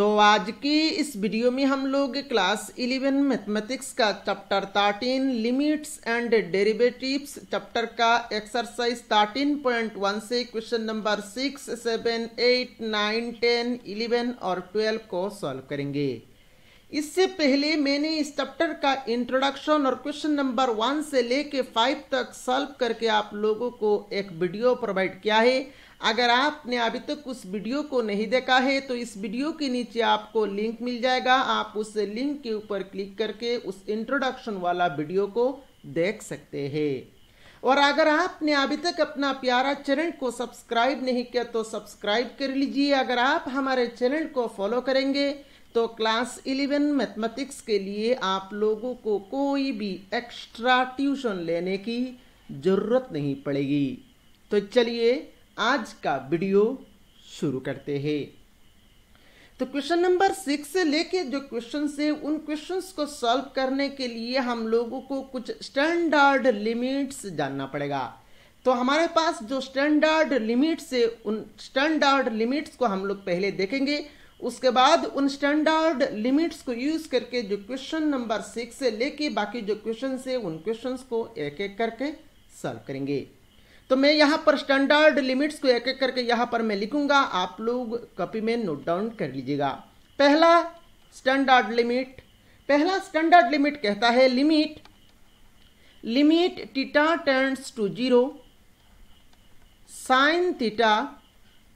तो आज की इस वीडियो में हम लोग क्लास 11 मैथमेटिक्स का chapter 13 limits and derivatives chapter का एक्सरसाइज 13.1 से क्वेश्चन नंबर 6, 7, 8, 9, 10, 11 और 12 को सॉल्व करेंगे। इससे पहले मैंने इस चैप्टर का इंट्रोडक्शन और क्वेश्चन नंबर 1 से लेके 5 तक सॉल्व करके आप लोगों को एक वीडियो प्रोवाइड किया है। अगर आपने अभी तक उस वीडियो को नहीं देखा है तो इस वीडियो के नीचे आपको लिंक मिल जाएगा, आप उस लिंक के ऊपर क्लिक करके उस इंट्रोडक्शन वाला वीडियो को देख सकते हैं। और अगर आपने अभी तक अपना प्यारा चैनल को सब्सक्राइब नहीं किया तो सब्सक्राइब कर लीजिए। अगर आप हमारे चैनल को फॉलो करेंगे तो क्लास 11 मैथमेटिक्स के लिए आप लोगों को कोई भी एक्स्ट्रा ट्यूशन लेने की जरूरत नहीं पड़ेगी। तो चलिए आज का वीडियो शुरू करते हैं। तो क्वेश्चन नंबर 6 से लेके जो क्वेश्चन है उन क्वेश्चंस को सॉल्व करने के लिए हम लोगों को कुछ स्टैंडर्ड लिमिट्स जानना पड़ेगा। तो हमारे पास जो स्टैंडर्ड लिमिट्स है उन स्टैंडर्ड लिमिट्स को हम लोग पहले देखेंगे, उसके बाद उन स्टैंडर्ड लिमिट्स को यूज करके जो क्वेश्चन नंबर 6 से लेके बाकी जो क्वेश्चन है उन क्वेश्चंस को एक एक करके सॉल्व करेंगे। तो मैं यहाँ पर स्टैंडर्ड लिमिट्स को एक एक करके यहाँ पर मैं लिखूंगा, आप लोग कॉपी में नोट डाउन कर लीजिएगा। पहला स्टैंडर्ड लिमिट कहता है limit theta tends to 0 sine theta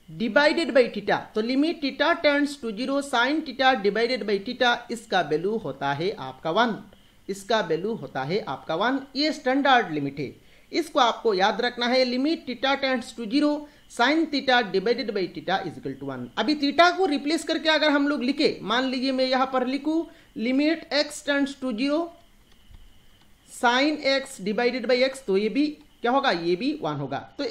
divided by theta. तो limit theta tends to 0 sine theta divided by theta, इसका वैल्यू होता है आपका 1। इसका वैल्यू होता है आपका 1। ये स्टैंडर्ड लिमिट है, इसको आपको याद रखना है। Limit theta tends to 0 sine theta divided by theta is equal to 1। अभी थीटा को रिप्लेस करके अगर हम लोग लिखे, मान लीजिए मैं यहां पर लिखूं limit x tends to 0 sine x divided by x, तो ये भी क्या होगा, ये भी 1 होगा। तो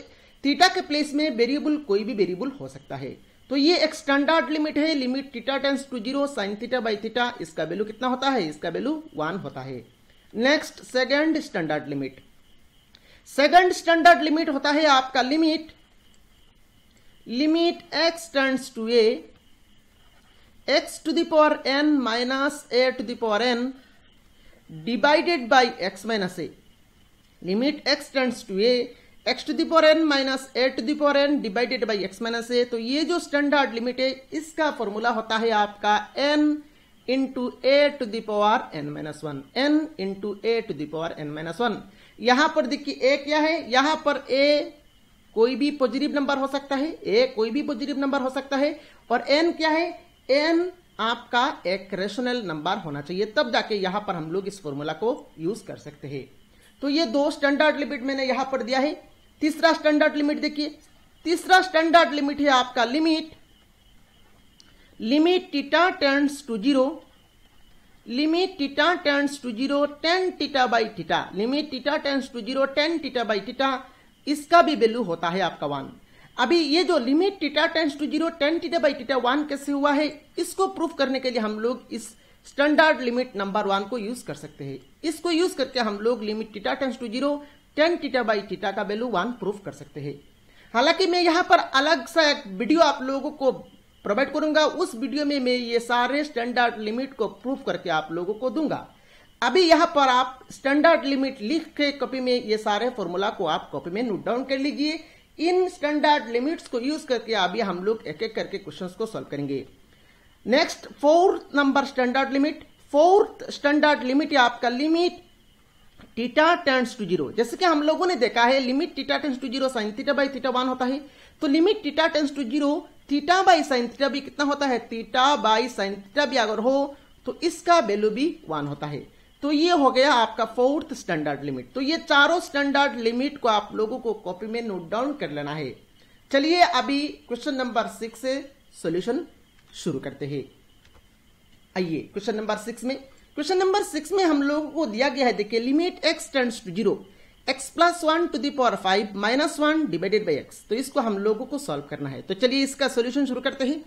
थीटा के प्लेस में वेरिएबल कोई भी वेरिएबल हो सकता है। तो ये एक स्टैंडर्ड लिमिट है, limit theta tends to 0 sine theta by theta, इसका वैल्यू कितना होता है, इसका वैल्यू 1 होता है। Next second standard limit. Second standard limit होता है आपका limit x tends to a x to the power n minus a to the power n divided by x minus a। Limit x tends to a x to the power n minus a to the power n divided by x minus a। तो ये जो standard limit है इसका formula होता है आपका n into a to the power n minus 1, n into a to the power n minus 1। यहां पर देखिए a क्या है, यहां पर a कोई भी पॉजिटिव नंबर हो सकता है, a कोई भी पॉजिटिव नंबर हो सकता है, और n क्या है, n आपका एक रेशनल नंबर होना चाहिए, तब जाके यहां पर हम लोग इस फॉर्मूला को यूज कर सकते हैं। तो ये दो स्टैंडर्ड लिमिट मैंने यहां पर दिया है। तीसरा स्टैंडर्ड लिमिट देखिए, तीसरा स्टैंडर्ड लिमिट है आपका limit theta tends to 0 limit theta tends to 0 tan theta by theta. Limit theta tends to 0 tan theta by theta, इसका भी वैल्यू होता है आपका 1। अभी ये जो limit theta tends to 0 tan theta by theta 1 कैसे हुआ है, इसको प्रूफ करने के लिए हम लोग इस स्टैंडर्ड लिमिट नंबर 1 को यूज कर सकते हैं। इसको यूज करके हम लोग limit theta tends to 0 tan theta by theta का वैल्यू 1 प्रूफ कर सकते हैं। हालांकि मैं यहां पर अलग सा एक वीडियो आप लोगों को प्रोवाइड करूंगा, उस वीडियो में मैं ये सारे स्टैंडर्ड लिमिट को प्रूफ करके आप लोगों को दूंगा। अभी यहां पर आप स्टैंडर्ड लिमिट लिख के कॉपी में ये सारे फॉर्मूला को आप कॉपी में नोट डाउन कर लीजिए। इन स्टैंडर्ड लिमिट्स को यूज करके अभी हम लोग एक एक करके क्वेश्चंस को सॉल्व करेंगे। Next fourth number standard limit. Fourth standard limit है आपका लिमिट थीटा टेंड्स टू 0। जैसे कि हम लोगों ने देखा है limit theta tends to 0 sine theta by theta 1 होता है, तो limit theta tends to 0 theta by sine theta भी कितना होता है, थीटा बाई साइन थीटा भी अगर हो तो इसका वैल्यू भी 1 होता है। तो ये हो गया आपका फोर्थ स्टैंडर्ड लिमिट। तो ये चारों स्टैंडर्ड लिमिट को आप लोगों को कॉपी में नोट डाउन कर लेना है। चलिए अभी क्वेश्चन नंबर 6 से सॉल्यूशन शुरू करते हैं। आइए क्वेश्चन नंबर 6 में, क्वेश्चन नंबर 6 में हम लोगों को दिया गया है, देखिए limit x tends to 0 x plus 1 to the power 5 minus 1 divided by x। तो इसको हम लोगों को सॉल्व करना है। तो चलिए इसका सॉल्यूशन शुरू करते हैं।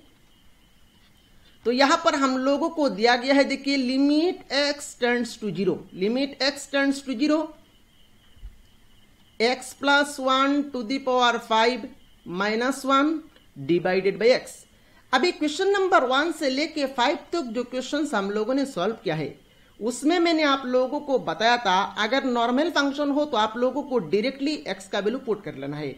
तो यहां पर हम लोगों को दिया गया है, देखिए limit x tends to 0 limit x tends to 0 x plus 1 to the power 5 minus 1 divided by x। अभी क्वेश्चन नंबर 1 से लेके 5 तक जो क्वेश्चन हम लोगों ने सॉल्व किया है उसमें मैंने आप लोगों को बताया था अगर नॉर्मल फंक्शन हो तो आप लोगों को डायरेक्टली एक्स का वैल्यू पुट कर लेना है।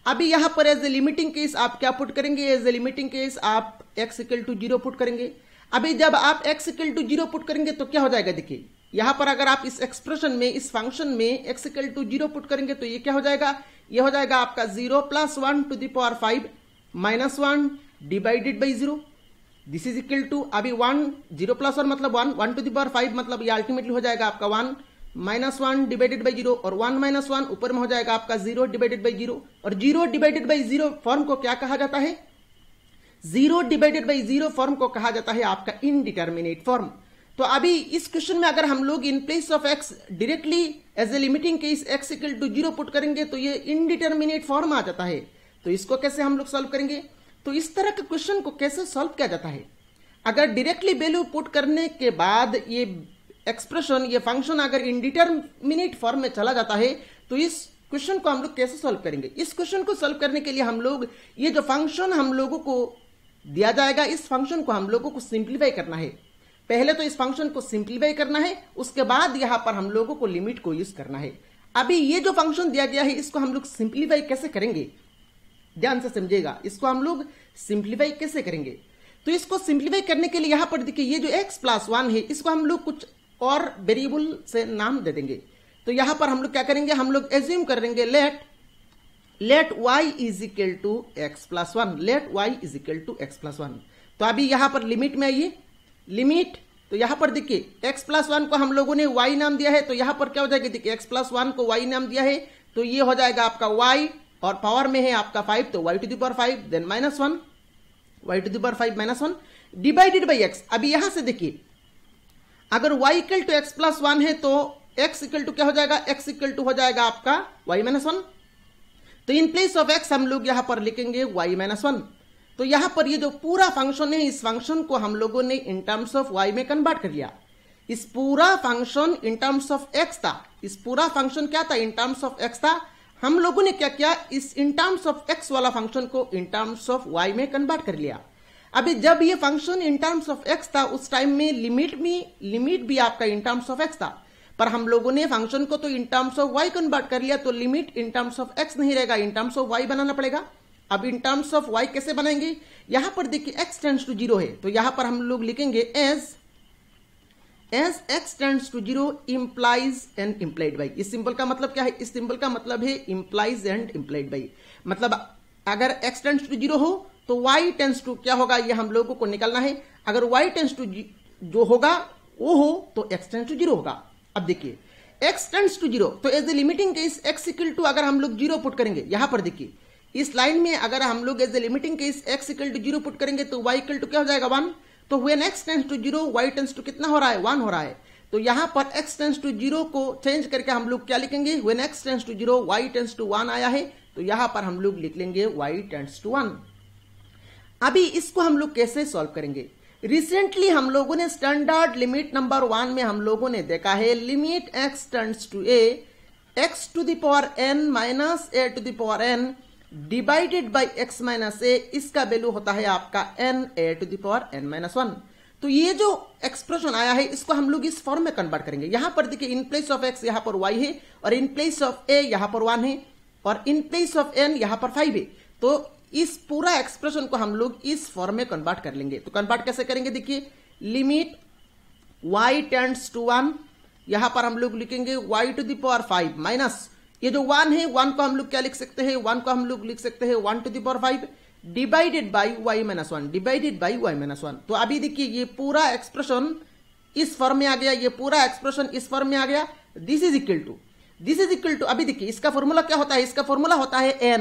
अभी यहां पर एज ए लिमिटिंग केस आप क्या पुट करेंगे, एज ए लिमिटिंग केस आप x इक्वल टू 0 पुट करेंगे। अभी जब आप x इक्वल टू 0 पुट करेंगे तो क्या हो जाएगा, देखिए यहां पर अगर आप इस एक्सप्रेशन में इस फंक्शन में x इक्वल टू 0 पुट करेंगे तो ये क्या हो जाएगा, ये हो जाएगा आपका 0 + 1 to the power 5 - 1 divided by 0। This is equal to अभी 1 0 + 1 मतलब 1 1 टू द पावर 5 मतलब ये अल्टीमेटली हो जाएगा आपका 1 - 1 डिवाइडेड बाई 0 और 1 - 1 ऊपर में हो जाएगा आपका 0 डिवाइडेड बाई 0 और 0 डिवाइडेड बाई 0 फॉर्म को क्या कहा जाता है, 0 डिवाइडेड बाई 0 फॉर्म को कहा जाता है आपका इनडिटर्मिनेट फॉर्म। तो अभी इस क्वेश्चन में अगर हम लोग in place of x directly as a limiting case x equal to 0 put करेंगे तो ये इनडिटर्मिनेट फॉर्म आ जाता है। तो इसको कैसे हम लोग सॉल्व करेंगे, तो इस तरह के क्वेश्चन को कैसे सॉल्व किया जाता है, अगर डायरेक्टली वैल्यू पुट करने के बाद ये एक्सप्रेशन ये फंक्शन अगर इनडिटर्मिनेट फॉर्म में चला जाता है तो इस क्वेश्चन को हम लोग कैसे सॉल्व करेंगे। इस क्वेश्चन को सॉल्व करने के लिए हम लोग ये जो फंक्शन हम लोगों को दिया जाएगा इस फंक्शन को हम लोगों को सिंप्लीफाई करना है। पहले तो इस फंक्शन को सिंप्लीफाई करना है, उसके बाद यहां पर हम लोगों को लिमिट को यूज करना है। अभी ये जो फंक्शन दिया गया है इसको हम लोग सिंप्लीफाई कैसे करेंगे, ध्यान से समझिएगा, इसको हम लोग सिंप्लीफाई कैसे करेंगे। तो इसको सिंप्लीफाई करने के लिए यहां पर देखिए ये जो x + 1 है इसको हम लोग कुछ और वेरिएबल से नाम दे देंगे। तो यहां पर हम लोग क्या करेंगे, हम लोग एज्यूम करेंगे let y is equal to x + 1, let y is equal to x + 1। तो अभी यहां पर लिमिट में आइए, लिमिट तो यहां पर देखिए x + 1 को हम लोगों ने y नाम दिया है तो यहां पर क्या हो जाएगा, देखिए x + 1 को y नाम दिया है तो ये हो जाएगा आपका y और पावर में है आपका 5 तो y to the power 5 then -1 y to the power 5 -1 divided by x। अभी यहां से देखिए अगर y इक्वल टू x + 1 है तो x इक्वल टू क्या हो जाएगा, x इक्वल टू हो जाएगा आपका y - 1। तो इन प्लेस ऑफ x हम लोग यहां पर लिखेंगे y - 1। तो यहां पर ये जो पूरा फंक्शन है इस फंक्शन को हम लोगों ने इन टर्म्स ऑफ y में कन्वर्ट कर लिया। इस पूरा function in terms of x था, इस पूरा फंक्शन क्या था, इन टर्म्स ऑफ x था। हम लोगों ने क्या किया, इस इन टर्म्स ऑफ x वाला फंक्शन को इन टर्म्स ऑफ y में कन्वर्ट कर लिया। अभी जब ये function in terms of x था उस टाइम में लिमिट भी आपका इन टर्म्स ऑफ x था, पर हम लोगों ने फंक्शन को तो in terms of y convert कर लिया तो limit in terms of x नहीं रहेगा, इन टर्म्स ऑफ y बनाना पड़ेगा। अब इन टर्म्स ऑफ y कैसे बनाएंगे, यहां पर देखिए x टेंड्स टू 0 है तो यहां पर हम लोग लिखेंगे as x tends to 0 implies and implied by. इस सिंबल का मतलब क्या है, इस सिंबल का मतलब है इंप्लाइज एंड इंप्लाइड बाई। मतलब अगर x टेंड्स टू 0 हो तो y टेंड्स टू क्या होगा, ये हम लोगों को निकालना है। अगर y टेंड्स टू जो होगा वो हो तो x टेंड्स टू 0 होगा। अब देखिए x टेंड्स टू 0 तो as a limiting case x equal to अगर हम लोग 0 पुट करेंगे, यहां पर देखिए इस लाइन में अगर हम लोग as a limiting case x equal to 0 put करेंगे तो y इक्वल टू क्या हो जाएगा 1। तो when x tends to 0 y tends to कितना हो रहा है, 1 हो रहा है। तो यहां पर x टेंड्स टू 0 को चेंज करके हम लोग क्या लिखेंगे, when x tends to 0 y tends to 1 आया है तो यहां पर हम लोग लिख लेंगे y टेंड्स टू 1। अभी इसको हम लोग कैसे सॉल्व करेंगे, रिसेंटली हम लोगों ने स्टैंडर्ड लिमिट नंबर 1 में हम लोगों ने देखा है limit x tends to a x to the power n minus a to the power n divided by x minus a, इसका वैल्यू होता है आपका n a to the power n -1। तो ये जो एक्सप्रेशन आया है इसको हम लोग इस फॉर्म में कन्वर्ट करेंगे। यहां पर देखिए इन प्लेस ऑफ x यहां पर y है और इन प्लेस ऑफ a यहां पर 1 है और इन प्लेस ऑफ n यहां पर 5 है। तो इस पूरा एक्सप्रेशन को हम लोग इस फॉर्म में कन्वर्ट कर लेंगे। तो कन्वर्ट कैसे करेंगे, देखिए लिमिट y टेंड्स टू 1, यहां पर हम लोग लिखेंगे y to the power 5 minus ये जो 1 है 1 को हम लोग क्या लिख सकते हैं, 1 को हम लोग लिख सकते हैं 1 to the power 5 divided by y -1 divided by y -1। तो अभी देखिए ये पूरा एक्सप्रेशन इस फॉर्म में आ गया, ये पूरा एक्सप्रेशन इस फॉर्म में आ गया। दिस इज इक्वल टू अभी देखिए इसका फॉर्मूला क्या होता है, इसका फॉर्मूला होता है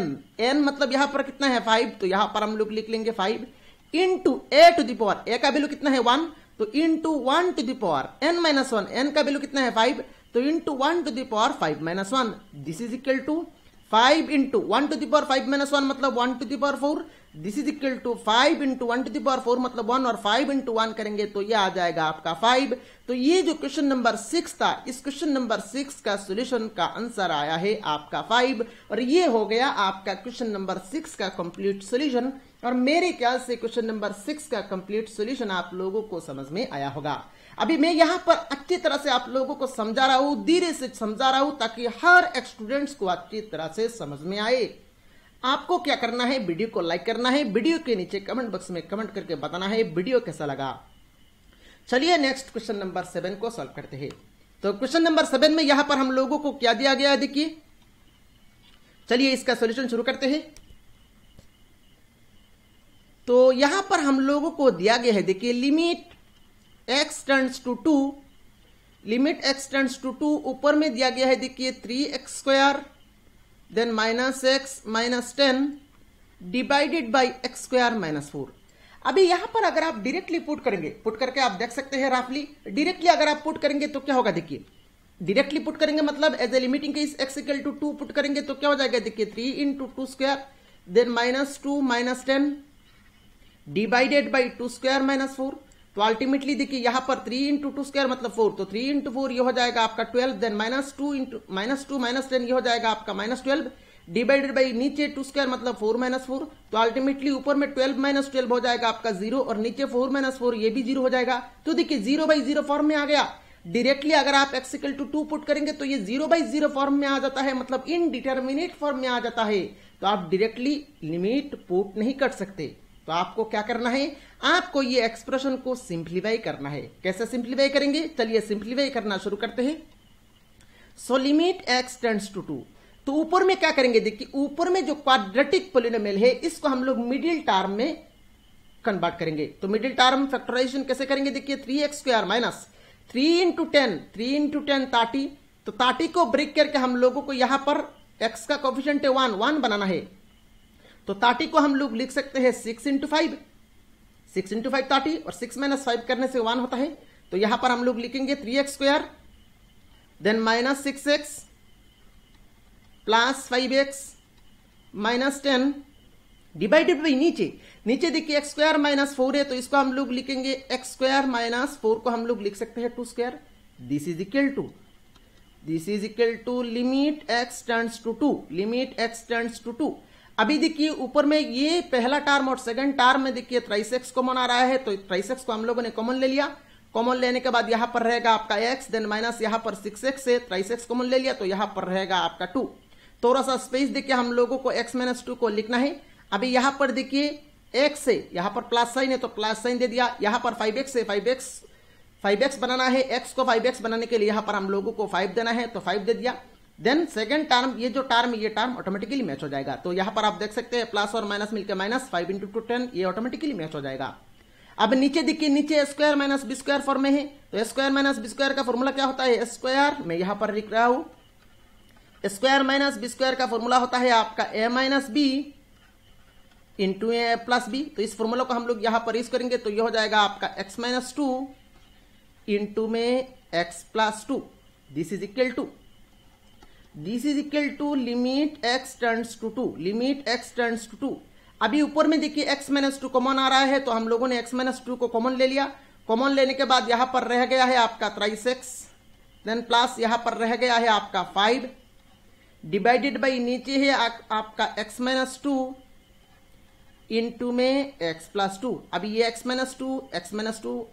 n मतलब यहां पर कितना है 5 तो यहां पर हम लोग लिख लेंगे 5 into a to the power a का वैल्यू कितना है 1 तो into 1 to the power n -1 n का वैल्यू कितना है 5 तो into 1 to the power 5 -1। This is equal to 5 into 1 to the power 5 -1 मतलब 1 to the power 4। This is equal to 5 into 1 to the power 4 मतलब 1 और 5 इंटू 1 करेंगे तो ये आ जाएगा आपका 5। तो ये जो क्वेश्चन नंबर 6 था इस क्वेश्चन नंबर 6 का सोल्यूशन का आंसर आया है आपका 5 और ये हो गया आपका क्वेश्चन नंबर 6 का कंप्लीट सोल्यूशन। और मेरे ख्याल से क्वेश्चन नंबर 6 का कंप्लीट सॉल्यूशन आप लोगों को समझ में आया होगा। अभी मैं यहां पर अच्छी तरह से आप लोगों को समझा रहा हूं, धीरे से समझा रहा हूं ताकि हर एक स्टूडेंट्स को अच्छी तरह से समझ में आए। आपको क्या करना है, वीडियो को लाइक करना है, वीडियो के नीचे कमेंट बॉक्स में कमेंट करके बताना है वीडियो कैसा लगा। चलिए नेक्स्ट क्वेश्चन नंबर 7 को सॉल्व करते हैं। तो क्वेश्चन नंबर 7 में यहां पर हम लोगों को क्या दिया गया है देखिए। चलिए इसका सॉल्यूशन शुरू करते हैं। तो यहां पर हम लोगों को दिया गया है देखिए limit x tends to 2, limit x tends to 2 ऊपर में दिया गया है देखिए 3x² then -x -10 divided by x² -4। अभी यहां पर अगर आप डायरेक्टली पुट करेंगे, पुट करके आप देख सकते हैं राफली डायरेक्टली अगर आप पुट करेंगे तो क्या होगा देखिए। डायरेक्टली पुट करेंगे मतलब as a limiting case x equal to 2 put करेंगे तो क्या हो जाएगा देखिए 3 × 2² देन -2 -10 डिवाइडेड बाई 2² -4। तो अल्टीमेटली देखिए यहां पर 3 × 2² मतलब 4, तो 3 × 4 ये हो जाएगा आपका 12 देन -2 -10 ये हो जाएगा आपका -12 डिवाइडेड बाई नीचे 2² मतलब 4 -4। तो अल्टीमेटली ऊपर में 12 - 12 हो जाएगा आपका 0 और नीचे 4 - 4 ये भी 0 हो जाएगा। तो देखिए 0/0 फॉर्म में आ गया। डायरेक्टली अगर आप x इक्वल टू 2 पुट करेंगे तो ये 0/0 फॉर्म में आ जाता है, मतलब इनडिटर्मिनेट फॉर्म में आ जाता है। तो आप डायरेक्टली लिमिट पुट नहीं कर सकते। तो आपको क्या करना है, आपको ये एक्सप्रेशन को सिंप्लीफाई करना है। कैसे सिंप्लीफाई करेंगे, चलिए सिंप्लीफाई करना शुरू करते हैं। So limit x tends to 2, तो ऊपर में क्या करेंगे देखिए, ऊपर में जो क्वाड्रेटिक पॉलिनोमियल है इसको हम लोग मिडिल टर्म में कन्वर्ट करेंगे। तो मिडिल टर्म फैक्टराइजेशन कैसे करेंगे देखिए 3x² माइनस 3 × 10 30। तो 30 को ब्रेक करके हम लोगों को यहां पर x का कोफिशिएंट है 1 बनाना है। तो 30 को हम लोग लिख सकते हैं 6 × 5, 6 × 5 30 और 6 - 5 करने से 1 होता है। तो यहां पर हम लोग लिखेंगे 3x² then -6x plus 5x -10 divided by नीचे देखिए x² -4 है तो इसको हम लोग लिखेंगे x² -4 को हम लोग लिख सकते हैं 2²। This is equal to limit x tends to 2, limit x tends to 2। अभी देखिए ऊपर में ये पहला टर्म और सेकंड टर्म में देखिए 3x कॉमन आ रहा है, तो 3x को हम लोगों ने कॉमन ले लिया। कॉमन लेने के बाद यहां पर रहेगा आपका x देन माइनस यहां पर 6x है, 3x कॉमन ले लिया तो यहां पर रहेगा आपका 2। थोड़ा सा स्पेस देखिए हम लोगों को x - 2 को लिखना है। अभी यहां पर देखिए x है, यहां पर प्लस साइन है तो प्लस साइन दे दिया। यहां पर 5x है, 5x बनाना है, x को 5x बनाने के लिए यहां पर हम लोगों को 5 देना है तो 5 दे दिया। देन सेकंड टर्म ये टर्म ऑटोमेटिकली मैच हो जाएगा। तो यहां पर आप देख सकते हैं प्लस और माइनस मिलकर -5 × 2 10 ये ऑटोमेटिकली मैच हो जाएगा। अब नीचे देखिए नीचे a² - b² फॉर्म में है, तो a² - b² का फॉर्मूला क्या होता है, a² मैं यहां पर लिख रहा हूं a² - b² का फॉर्मूला होता है आपका a - b into a plus b। तो इस फॉर्मूला को हम लोग यहां पर यूज करेंगे तो ये हो जाएगा आपका x - 2 इंटू में x + 2। This is equal to limit x tends to 2, limit x tends to 2। अभी ऊपर में देखिए x - 2 कॉमन आ रहा है तो हम लोगों ने x - 2 को कॉमन ले लिया। कॉमन लेने के बाद यहां पर रह गया है आपका 3x देन प्लस यहां पर रह गया है आपका 5 डिवाइडेड बाई नीचे है आपका x - 2 इंटू में x + 2। अभी ये x - 2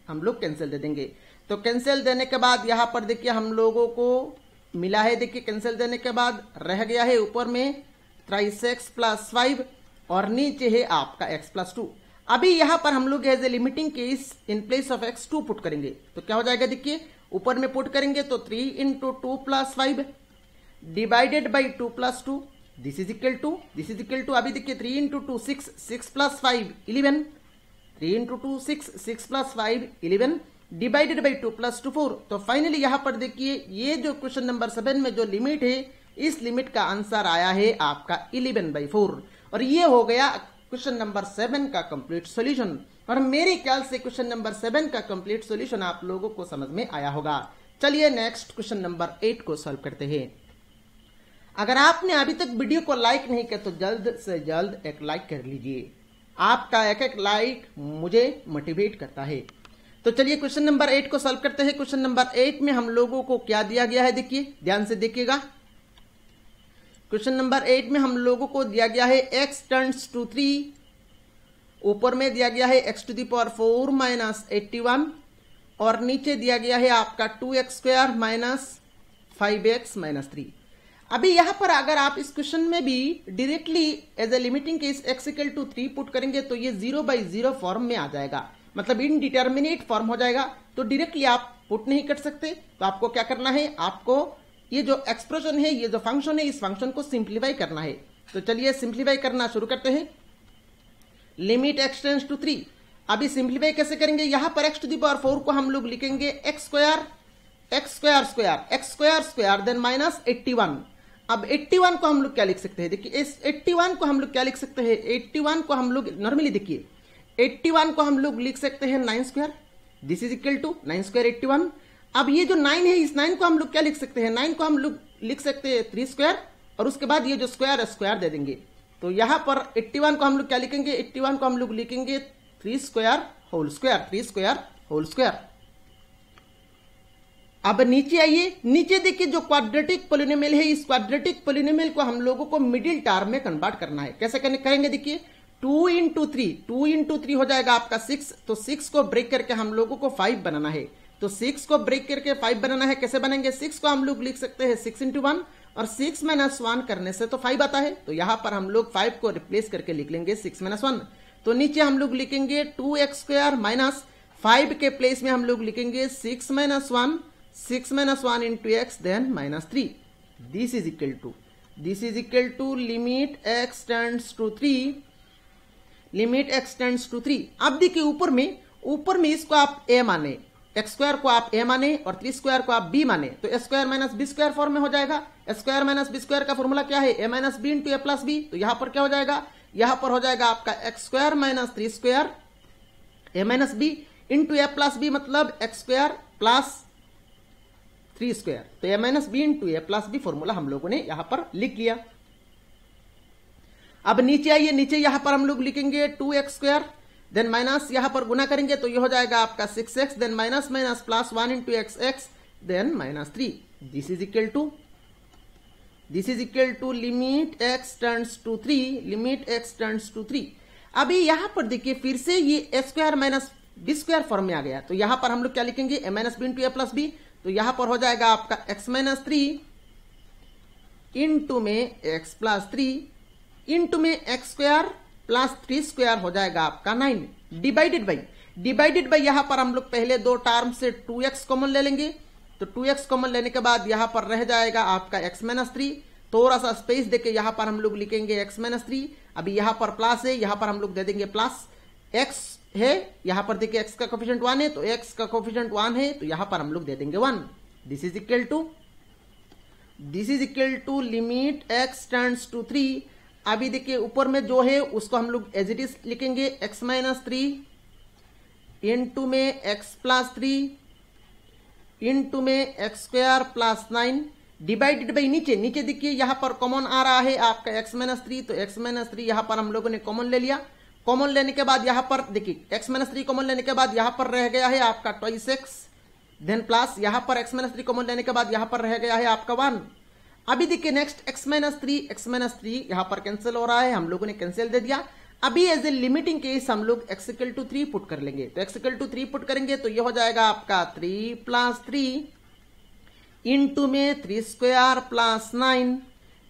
हम लोग कैंसिल दे देंगे। तो कैंसिल देने के बाद यहां पर देखिए हम लोगों को मिला है, देखिए कैंसिल देने के बाद रह गया है ऊपर में 3x + 5 और नीचे है आपका x + 2। अभी यहां पर हम लोग as a limiting case in place of x 2 put करेंगे तो क्या हो जाएगा देखिए, ऊपर में पुट करेंगे तो 3 × 2 + 5 divided by 2 + 2। This is equal to अभी देखिए 3 × 2 6, 6 + 5 11, 3 × 2 6, 6 + 5 11 डिवाइडेड बाई 2 + 2 4। तो फाइनली यहां पर देखिए ये जो क्वेश्चन नंबर 7 में जो लिमिट है इस लिमिट का आंसर आया है आपका 11/4 और ये हो गया क्वेश्चन नंबर 7 का कंप्लीट सॉल्यूशन। और मेरे ख्याल से क्वेश्चन नंबर 7 का कंप्लीट सॉल्यूशन आप लोगों को समझ में आया होगा। चलिए नेक्स्ट क्वेश्चन नंबर 8 को सॉल्व करते हैं। अगर आपने अभी तक वीडियो को लाइक नहीं किया तो जल्द से जल्द एक लाइक कर लीजिए। आपका एक लाइक मुझे मोटिवेट करता है। तो चलिए क्वेश्चन नंबर 8 को सॉल्व करते हैं। क्वेश्चन नंबर 8 में हम लोगों को क्या दिया गया है देखिए, ध्यान से देखिएगा। क्वेश्चन नंबर 8 में हम लोगों को दिया गया है x टेंड्स टू 3 ऊपर में दिया गया है x to the power 4 minus 81 और नीचे दिया गया है आपका 2x square minus 5x minus 3। अभी यहां पर अगर आप इस क्वेश्चन में भी directly as a limiting case x equal to 3 put करेंगे तो ये 0/0 फॉर्म में आ जाएगा, मतलब इनडिटर्मिनेट फॉर्म हो जाएगा। तो डायरेक्टली आप पुट नहीं कर सकते, तो आपको क्या करना है, आपको ये जो एक्सप्रेशन है, ये जो फंक्शन है, इस फंक्शन को सिंप्लीफाई करना है। तो चलिए सिंप्लीफाई करना शुरू करते हैं। Limit x tends to 3। अभी सिंप्लीफाई कैसे करेंगे, यहां पर x टू द पावर 4 को हम लोग लिखेंगे x स्क्वायर देन माइनस 81। अब 81 को हम लोग क्या लिख सकते हैं, देखिए इस 81 को हम लोग क्या लिख सकते हैं, 81 को हम लोग नॉर्मली देखिए 81 को हम लोग लिख सकते हैं 9 square, this is equal to 9 square 81। अब ये जो 9 है, इस 9 को हम लोग क्या लिख सकते हैं, 9 को हम लोग लिख सकते हैं 3 स्क्वायर और उसके बाद ये जो स्क्वायर है स्क्वायर दे देंगे। तो यहां पर 81 को हम लोग क्या लिखेंगे, 81 को हम लोग लिखेंगे 3 square whole square, 3 square whole square. अब नीचे आइए, नीचे देखिए जो क्वाड्रेटिक पोलिनोमियल है, इस क्वाड्रेटिक पोलिनोमियल को हम लोगों को मिडिल टर्म में कन्वर्ट करना है। कैसे करेंगे, देखिए 2 इंटू 3 हो जाएगा आपका 6। तो 6 को ब्रेक करके हम लोगों को 5 बनाना है। तो 6 को ब्रेक करके 5 बनाना है, कैसे बनेंगे, 6 को हम लोग लिख सकते हैं 6 इंटू 1 और 6 माइनस 1 करने से तो 5 आता है। तो यहां पर हम लोग 5 को रिप्लेस करके लिख लेंगे 6 माइनस 1। तो नीचे हम लोग लिखेंगे 2x स्क्वायर माइनस 5 के प्लेस में हम लोग लिखेंगे 6 minus 1 into x then minus 3। This is equal to limit x tends to 3, limit x tends to 3। अब देखिए ऊपर में इसको आप a माने, x स्क्वायर को आप a माने और 3 स्क्वायर को आप b माने, तो a square minus b square form में हो जाएगा। a square minus b square का फॉर्मूला क्या है, a minus b into a plus b। तो यहां पर क्या हो जाएगा, यहां पर हो जाएगा आपका x square minus 3 square a minus b into a plus b, मतलब x स्क्वायर प्लस 3 स्क्वायर। तो a minus b into a plus b formula हम लोगों ने यहां पर लिख लिया। अब नीचे आइए, नीचे यहां पर हम लोग लिखेंगे 2x स्क्वायर देन माइनस यहां पर गुना करेंगे तो ये हो जाएगा आपका 6x then minus plus 1 into x then minus 3। This is equal to limit x tends to 3, अभी यहां पर देखिए फिर से ये a square minus b square form में आ गया। तो यहां पर हम लोग क्या लिखेंगे, a minus b into a plus b। तो यहां पर हो जाएगा आपका x माइनस 3 इंटू में x प्लस 3 इंटू में x स्क्वायर प्लस 3 स्क्वायर हो जाएगा आपका 9 डिवाइडेड बाई यहां पर हम लोग पहले दो टर्म से 2x कॉमन ले लेंगे। तो 2x कॉमन लेने के बाद यहां पर रह जाएगा आपका x माइनस 3, थोड़ा सा स्पेस देके यहां पर हम लोग लिखेंगे x माइनस 3। अभी यहां पर प्लस है, यहां पर हम लोग दे देंगे प्लस, x है यहां पर देखिए x का कोफिशिएंट 1 है, तो x का कोफिशिएंट 1 है, तो यहां पर हम लोग दे देंगे 1। This is equal to limit x tends to 3। अभी देखिए ऊपर में जो है उसको हम लोग एज इट इज लिखेंगे x माइनस 3 इंटू में x प्लस 3 इंटू में x square plus 9 divided by नीचे देखिए यहां पर कॉमन आ रहा है आपका x माइनस 3। तो x माइनस 3 यहां पर हम लोगों ने कॉमन ले लिया। कॉमन लेने के बाद यहां पर देखिए x माइनस 3 कॉमन लेने के बाद यहां पर रह गया है आपका 2x देन प्लस यहां पर x माइनस 3 कॉमन लेने के बाद यहां पर रह गया है आपका 1। अभी देखिए नेक्स्ट x माइनस 3 यहां पर कैंसिल हो रहा है, हम लोगों ने कैंसिल दे दिया। अभी एज ए लिमिटिंग केस हम लोग x इक्वल टू 3 पुट कर लेंगे। तो x इक्वल टू 3 पुट करेंगे तो ये हो जाएगा आपका 3 प्लस 3 इंटू में 3 square plus 9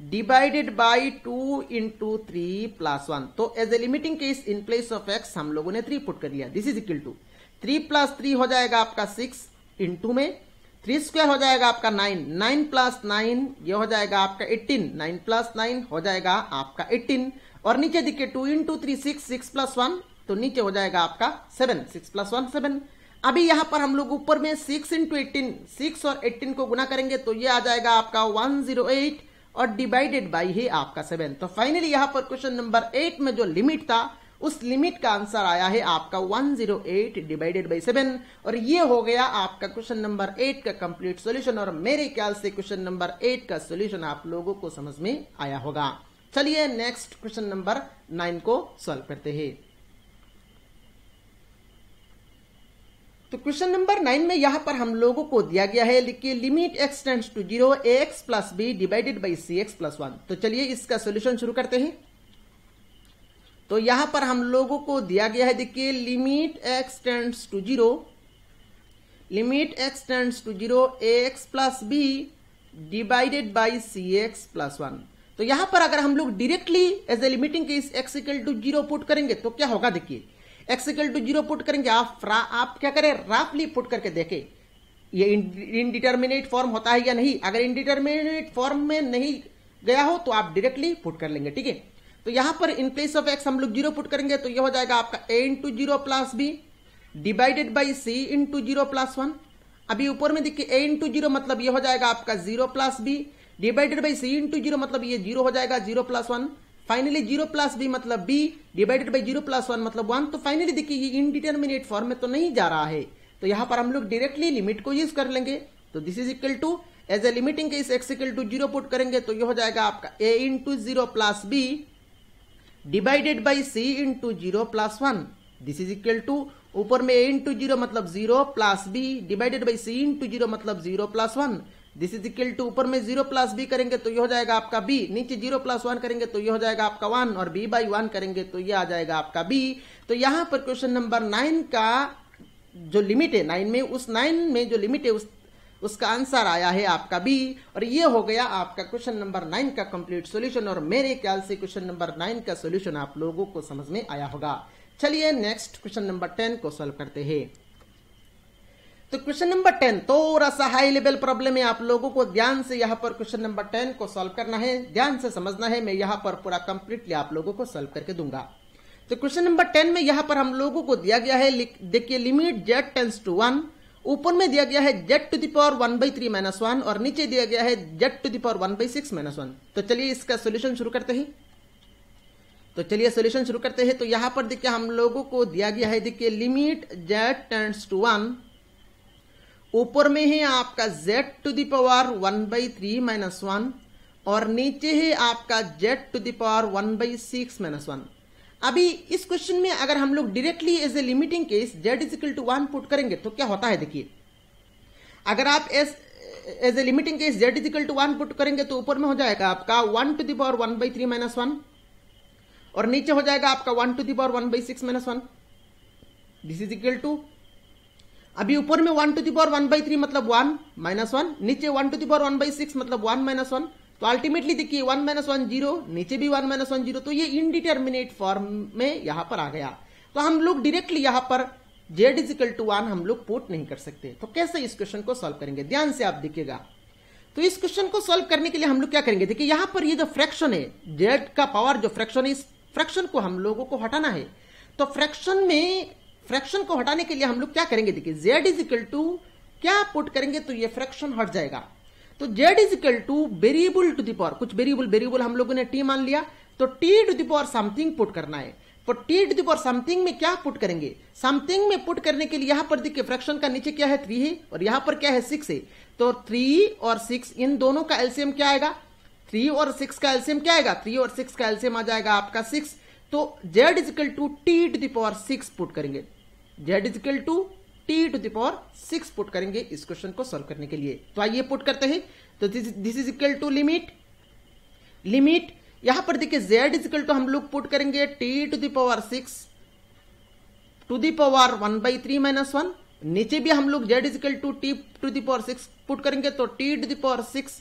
divided by 2 into 3 plus 1। तो as a limiting case in place of x हम लोगों ने 3 पुट कर लिया। This is equal to 3 plus 3 हो जाएगा आपका 6 इंटू में 3 स्क्वायर हो जाएगा आपका 9 प्लस 9 ये हो जाएगा आपका 18, 9 प्लस 9 हो जाएगा आपका 18 और नीचे देखिए 2 इंटू 3 6 प्लस 1 तो नीचे हो जाएगा आपका 7, 6 प्लस 1 7। अभी यहां पर हम लोग ऊपर में 6 इंटू 18 6 और 18 को गुना करेंगे तो ये आ जाएगा आपका 108 और डिवाइडेड बाई है आपका 7। तो फाइनली यहां पर क्वेश्चन नंबर 8 में जो लिमिट था उस लिमिट का आंसर आया है आपका 108 डिवाइडेड बाई 7 और ये हो गया आपका क्वेश्चन नंबर 8 का कंप्लीट सॉल्यूशन। और मेरे ख्याल से क्वेश्चन नंबर 8 का सॉल्यूशन आप लोगों को समझ में आया होगा। चलिए नेक्स्ट क्वेश्चन नंबर 9 को सॉल्व करते हैं। तो क्वेश्चन नंबर 9 में यहां पर हम लोगों को दिया गया है, लिखिए limit x tends to 0 ax plus b divided by cx plus 1। तो चलिए इसका सॉल्यूशन शुरू करते हैं। तो यहां पर हम लोगों को दिया गया है, देखिए limit x tends to zero, limit x tends to zero ax plus B divided by c x plus one. तो यहां पर अगर हम लोग directly as a limiting case x equal to zero put करेंगे तो क्या होगा, देखिए x equal to zero put करेंगे, आप क्या करें, रफली पुट करके देखें ये इनडिटर्मिनेट फॉर्म होता है या नहीं। अगर इनडिटर्मिनेट फॉर्म में नहीं गया हो तो आप डायरेक्टली पुट कर लेंगे, ठीक है। तो यहां पर इन प्लेस ऑफ x हम लोग जीरो पुट करेंगे तो ये हो जाएगा आपका a into zero plus B divided by C into zero plus one. अभी ऊपर में देखिए a इंटू जीरो मतलब ये हो जाएगा आपका zero plus B divided by C into zero मतलब ये जीरो हो जाएगा zero plus one. Finally zero plus B मतलब B divided by zero plus one मतलब वन। तो फाइनली देखिए ये इनडिटर्मिनेट फॉर्म में तो नहीं जा रहा है, तो यहां पर हम लोग डायरेक्टली लिमिट को यूज कर लेंगे। तो this is equal to as a limiting case x equal to zero put करेंगे तो ये हो जाएगा आपका a into zero plus B divided by C into zero plus one. This is equal to ऊपर में a इंटू जीरो मतलब zero plus B divided by C into zero मतलब zero plus one. This is equal to ऊपर में zero plus B करेंगे तो ये हो जाएगा आपका b, नीचे जीरो प्लस वन करेंगे तो ये हो जाएगा आपका वन, और b बाई वन करेंगे तो ये आ जाएगा आपका b। तो यहां पर क्वेश्चन नंबर 9 का जो लिमिट है 9 में, उस 9 में जो लिमिट है उसका आंसर आया है आपका बी। और ये हो गया आपका क्वेश्चन नंबर 9 का कंप्लीट सॉल्यूशन। और मेरे ख्याल से क्वेश्चन नंबर 9 का सॉल्यूशन आप लोगों को समझ में आया होगा। चलिए नेक्स्ट क्वेश्चन नंबर 10 को सॉल्व करते हैं। तो क्वेश्चन नंबर 10 थोड़ा सा हाई लेवल प्रॉब्लम है, आप लोगों को ध्यान से यहाँ पर क्वेश्चन नंबर 10 को सॉल्व करना है, ध्यान से समझना है। मैं यहाँ पर पूरा कंप्लीटली आप लोगों को सॉल्व करके दूंगा। तो क्वेश्चन नंबर 10 में यहाँ पर हम लोगों को दिया गया है, देखिए लिमिट z टेंड्स टू 1, ऊपर में दिया गया है z टू द पावर 1/3 - 1 और नीचे दिया गया है z टू द पावर 1/6 - 1। तो चलिए इसका सोल्यूशन शुरू करते हैं। तो चलिए सोल्यूशन शुरू करते हैं। तो यहां पर देखिए हम लोगों को दिया गया है, देखिए लिमिट z टेंड्स टू 1, ऊपर में है आपका z टू द पावर 1/3 - 1 और नीचे है आपका z टू द पावर 1/6 - 1। अभी इस क्वेश्चन में अगर हम लोग directly as a limiting case z is equal to 1 put करेंगे तो क्या होता है, देखिए अगर आप as a limiting case z is equal to 1 put करेंगे तो ऊपर में हो जाएगा आपका 1 टू द पावर 1/3 - 1 और नीचे हो जाएगा आपका 1 to the power 1/6 - 1। This is equal to, अभी ऊपर में 1 टू द पावर 1/3 मतलब 1 - 1, नीचे 1 टू द पावर 1/6 मतलब 1 - 1। तो अल्टीमेटली देखिए 1 - 1 0, नीचे भी 1 - 1 0, तो ये इनडिटर्मिनेट फॉर्म में यहां पर आ गया। तो हम लोग डायरेक्टली यहां पर z इज इक्वल टू 1 हम लोग पुट नहीं कर सकते। तो कैसे इस क्वेश्चन को सॉल्व करेंगे, ध्यान से आप देखिएगा। तो इस क्वेश्चन को सॉल्व करने के लिए हम लोग क्या करेंगे, देखिए यहां पर ये जो फ्रैक्शन है z का पावर जो फ्रैक्शन है, इस फ्रैक्शन को हम लोगों को हटाना है। तो फ्रैक्शन को हटाने के लिए हम लोग क्या करेंगे, देखिए z इज इक्वल टू क्या पुट करेंगे तो ये फ्रैक्शन हट जाएगा। तो z is equal to variable to the power, कुछ वेरिएबल हम लोगों ने t मान लिया, तो t to the power something put करना है। तो t to the power something में क्या पुट करेंगे, समथिंग में पुट करने के लिए यहां पर देखिए फ्रैक्शन का नीचे क्या है 3 है और यहां पर क्या है 6 है। तो 3 और 6 इन दोनों का एलसीएम क्या आएगा, 3 और 6 का एलसीएम क्या आएगा, 3 और 6 का एलसीएम आ जाएगा आपका 6। तो z is equal to t to the power 6 put करेंगे, z is equal to t to the power 6 put करेंगे इस क्वेश्चन को सॉल्व करने के लिए। तो आइए पुट करते हैं। तो this is equal to limit यहां पर देखिए z इज इक्वल टू हम लोग पुट करेंगे t to the power 6 to the power 1/3 - 1, नीचे भी हम लोग z is equal to t to the power 6 put करेंगे तो t to the power 6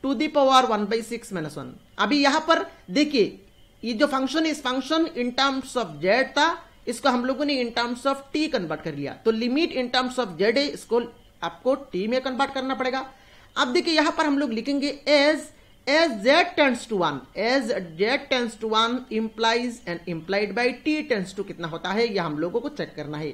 to the power 1/6 - 1। अभी यहां पर देखिए ये जो फंक्शन है, इस function in terms of z था, इसको हम लोगों ने in terms of t convert कर लिया। तो limit in terms of z है, इसको आपको t में कन्वर्ट करना पड़ेगा। अब देखिए यहां पर हम लोग लिखेंगे as z tends to 1, as z tends to 1 implies and implied by t tends to कितना होता है, यह हम लोगों को चेक करना है।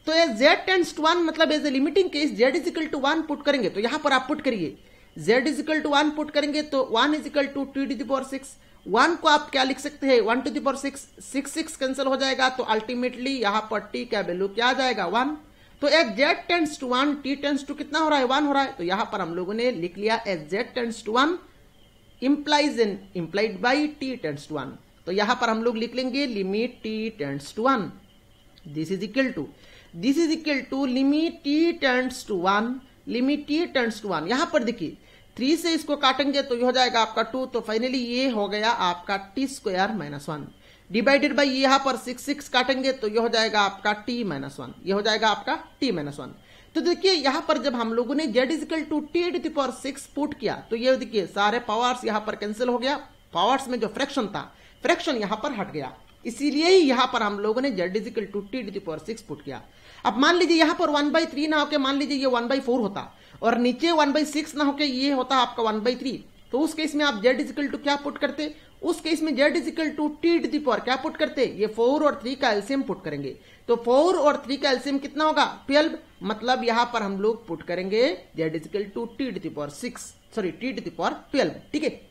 तो एज z टेंड्स टू 1 मतलब as a limiting case z is equal to 1 put करेंगे, तो यहां पर आप पुट करिए z is equal to 1 put करेंगे तो 1 is equal to t to the power 6। 1 को आप क्या लिख सकते हैं, 1 टू द पावर 6 6 कैंसिल हो जाएगा, तो अल्टीमेटली यहां पर t का वैल्यू क्या आ जाएगा 1। तो as z tends to 1 t tends to कितना हो रहा है 1 हो रहा है। तो यहां पर हम लोगों ने लिख लिया as z tends to 1 implies and implied by t tends to 1। तो यहां पर हम लोग लिख लेंगे limit t tends to 1, this is equal to limit t tends to 1, limit t tends to 1। यहां पर देखिए 3 से इसको काटेंगे तो ये हो जाएगा आपका 2, तो फाइनली ये हो गया आपका t² - 1। डिवाइडेड बाई यहाँ पर 6 काटेंगे तो ये हो जाएगा आपका t-1, ये हो जाएगा आपका t-1। तो देखिए यहाँ पर जब हम लोगों ने z is equal to t⁶ put किया तो ये देखिए सारे पावर्स यहाँ पर कैंसिल हो गया, पावर्स में जो फ्रैक्शन था फ्रैक्शन यहाँ पर हट गया, इसीलिए ही यहाँ पर हम लोगों ने z is equal to t⁶ put किया। अब मान लीजिए यहाँ पर 1/3 ना होके मान लीजिए ये 1/4 होता और नीचे 1/6 ना होके ये होता आपका 1/3, तो उस केस में आप z इजिकल टू क्या पुट करते, उस केस में z इजिकल टू t⁴ क्या पुट करते, ये 4 और 3 का एलसीएम पुट करेंगे। तो 4 और 3 का एलसीएम कितना होगा 12, मतलब यहां पर हम लोग पुट करेंगे z इजिकल टू t⁴ ठीक है।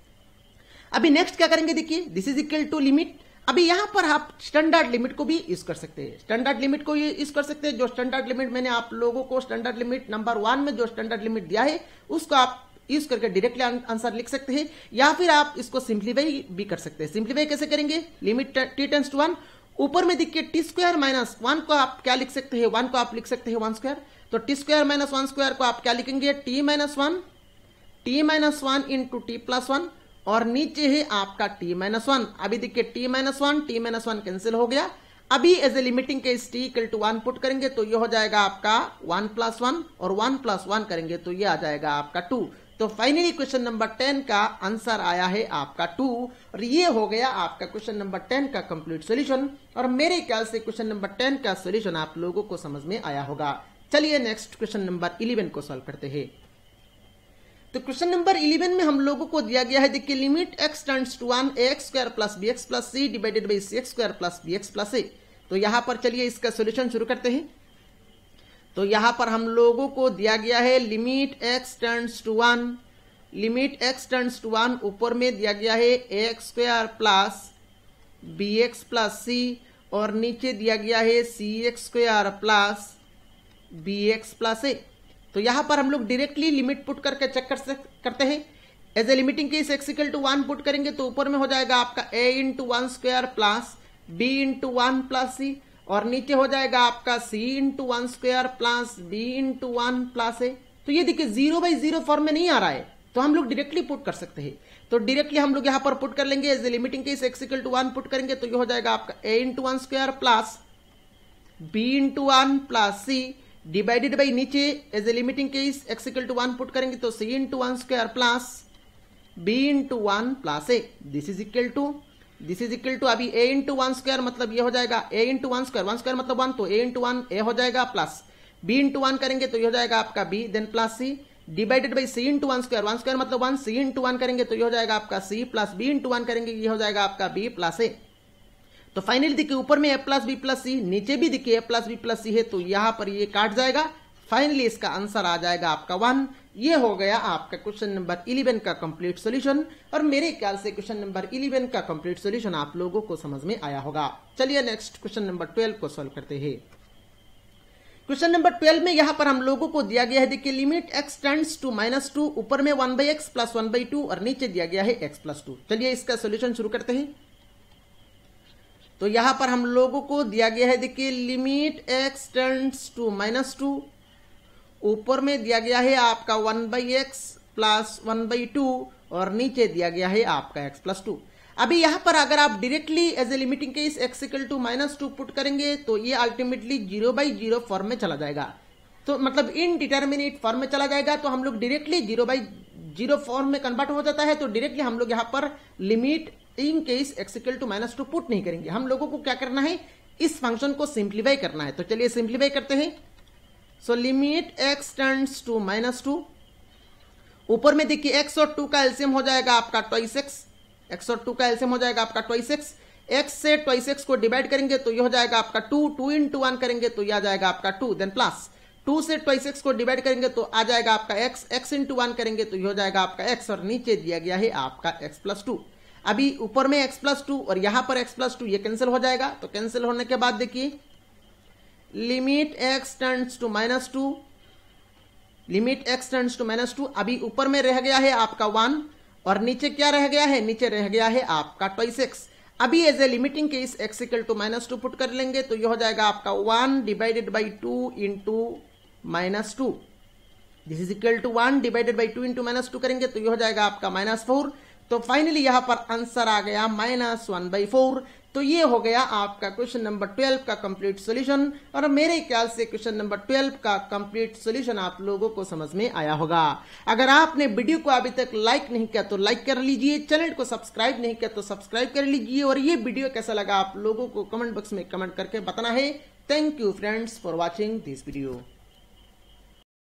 अभी नेक्स्ट क्या करेंगे, देखिए this is equal to limit. अभी यहां पर आप स्टैंडर्ड लिमिट को भी यूज कर सकते हैं, स्टैंडर्ड लिमिट को यूज कर सकते हैं। जो स्टैंडर्ड लिमिट मैंने आप लोगों को स्टैंडर्ड लिमिट नंबर 1 में जो स्टैंडर्ड लिमिट दिया है उसको आप यूज करके डायरेक्टली आंसर लिख सकते हैं, या फिर आप इसको सिंप्लीफाई भी कर सकते हैं। सिंप्लीफाई कैसे करेंगे, लिमिट t⁻1 ऊपर में देखिए t² माइनस 1 को आप क्या लिख सकते हैं, 1 को आप लिख सकते हैं 1², तो t² माइनस 1² को आप क्या लिखेंगे t-1 इंटू t+1 और नीचे है आपका t-1। अभी देखिए t-1 कैंसिल हो गया। अभी as a limiting case t equal to 1 put करेंगे तो ये हो जाएगा आपका 1+1 और 1+1 करेंगे तो ये आ जाएगा आपका 2। तो फाइनली क्वेश्चन नंबर 10 का आंसर आया है आपका 2 और ये हो गया आपका क्वेश्चन नंबर 10 का कंप्लीट सॉल्यूशन। और मेरे ख्याल से क्वेश्चन नंबर 10 का सॉल्यूशन आप लोगों को समझ में आया होगा। चलिए नेक्स्ट क्वेश्चन नंबर 11 को सॉल्व करते हैं। तो क्वेश्चन नंबर 11 में हम लोगों को दिया गया है, देखिए limit x tends to 1 ax² plus bx plus c divided by cx² plus bx plus a। तो यहां पर चलिए इसका सॉल्यूशन शुरू करते हैं। तो यहां पर हम लोगों को दिया गया है लिमिट x टेंड्स टू 1 ऊपर में दिया गया है ax² plus bx plus c और नीचे दिया गया है cx² plus bx plus a। तो यहां पर हम लोग डायरेक्टली लिमिट पुट करके चेक करते हैं। As a limiting case x equal to 1 put करेंगे तो ऊपर में हो जाएगा आपका a into 1² plus b into 1 plus c और नीचे हो जाएगा आपका c into 1² plus b into 1 plus a। तो ये देखिए 0/0 फॉर्म में नहीं आ रहा है तो हम लोग डायरेक्टली पुट कर सकते हैं। तो डायरेक्टली हम लोग यहां पर पुट कर लेंगे। As a limiting case x equal to 1 put करेंगे तो ये हो जाएगा आपका a into 1² plus b into 1 plus c divided by नीचे as a limiting case x equal to 1 put करेंगे तो c into 1² plus b into 1 plus a। This is equal to अभी a इंटू 1² मतलब ये हो जाएगा a इंटू 1² मतलब 1 तो a इंटू 1 a हो जाएगा प्लस b इंटू 1 करेंगे तो ये हो जाएगा आपका b then plus c divided by c into 1² मतलब 1 c इंटू 1 करेंगे तो ये हो जाएगा आपका c प्लस b इंटू 1 करेंगे ये हो जाएगा आपका b प्लस a। तो फाइनली देखिए ऊपर में a प्लस बी प्लस सी, नीचे भी देखिए a प्लस बी प्लस सी है तो यहां पर ये काट जाएगा। फाइनली इसका आंसर आ जाएगा आपका 1। ये हो गया आपका क्वेश्चन नंबर 11 का कंप्लीट सॉल्यूशन और मेरे ख्याल से क्वेश्चन नंबर 11 का कंप्लीट सॉल्यूशन आप लोगों को समझ में आया होगा। चलिए नेक्स्ट क्वेश्चन नंबर 12 को सॉल्व करते हैं। क्वेश्चन नंबर 12 में यहां पर हम लोगों को दिया गया है, देखिए लिमिट x टेंड्स टू -2 ऊपर में 1/x प्लस 1/2 और नीचे दिया गया है x प्लस 2। चलिए इसका सॉल्यूशन शुरू करते हैं। तो यहां पर हम लोगों को दिया गया है, देखिए लिमिट x टेंड्स टू -2 ऊपर में दिया गया है आपका 1/x प्लस 1/2 और नीचे दिया गया है आपका x प्लस 2। अभी यहां पर अगर आप directly as a limiting case x equal to -2 put करेंगे तो ये अल्टीमेटली 0/0 फॉर्म में चला जाएगा, तो मतलब इनडिटर्मिनेट फॉर्म में चला जाएगा। तो हम लोग डायरेक्टली 0/0 फॉर्म में कन्वर्ट हो जाता है तो डायरेक्टली हम लोग यहां पर limit in case x equal to -2 put नहीं करेंगे। हम लोगों को क्या करना है, इस फंक्शन को सिंप्लीफाई करना है। तो चलिए सिंप्लीफाई करते हैं। So limit x tends to -2 ऊपर में देखिए x और 2 का एलसीएम हो जाएगा आपका 2x, x और 2 का एलसीएम हो जाएगा आपका 2x। x से 2x को डिवाइड करेंगे तो ये हो जाएगा आपका 2 इंटू 1 करेंगे तो ये आ जाएगा आपका 2 देन प्लस 2 से 2x को डिवाइड करेंगे तो आ जाएगा आपका x इंटू 1 करेंगे तो ये हो जाएगा आपका x और नीचे दिया गया है आपका x प्लस 2। अभी ऊपर में x प्लस 2 और यहां पर x प्लस 2 ये कैंसिल हो जाएगा। तो कैंसिल होने के बाद देखिए limit x tends to -2 limit x tends to -2 अभी ऊपर में रह गया है आपका 1 और नीचे क्या रह गया है, नीचे रह गया है आपका 2x। अभी as a limiting case x equal to -2 put कर लेंगे तो ये हो जाएगा आपका 1 divided by 2 into -2। This is equal to 1 divided by 2 into -2 करेंगे तो ये हो जाएगा आपका -4। तो फाइनली यहां पर आंसर आ गया -1/4। तो ये हो गया आपका क्वेश्चन नंबर 12 का कंप्लीट सॉल्यूशन। और मेरे ख्याल से क्वेश्चन नंबर 12 का कंप्लीट सॉल्यूशन आप लोगों को समझ में आया होगा। अगर आपने वीडियो को अभी तक लाइक नहीं किया तो लाइक कर लीजिए, चैनल को सब्सक्राइब नहीं किया तो सब्सक्राइब कर लीजिए, और ये वीडियो कैसा लगा आप लोगों को कमेंट बॉक्स में कमेंट करके बताना है। Thank you friends for watching this video.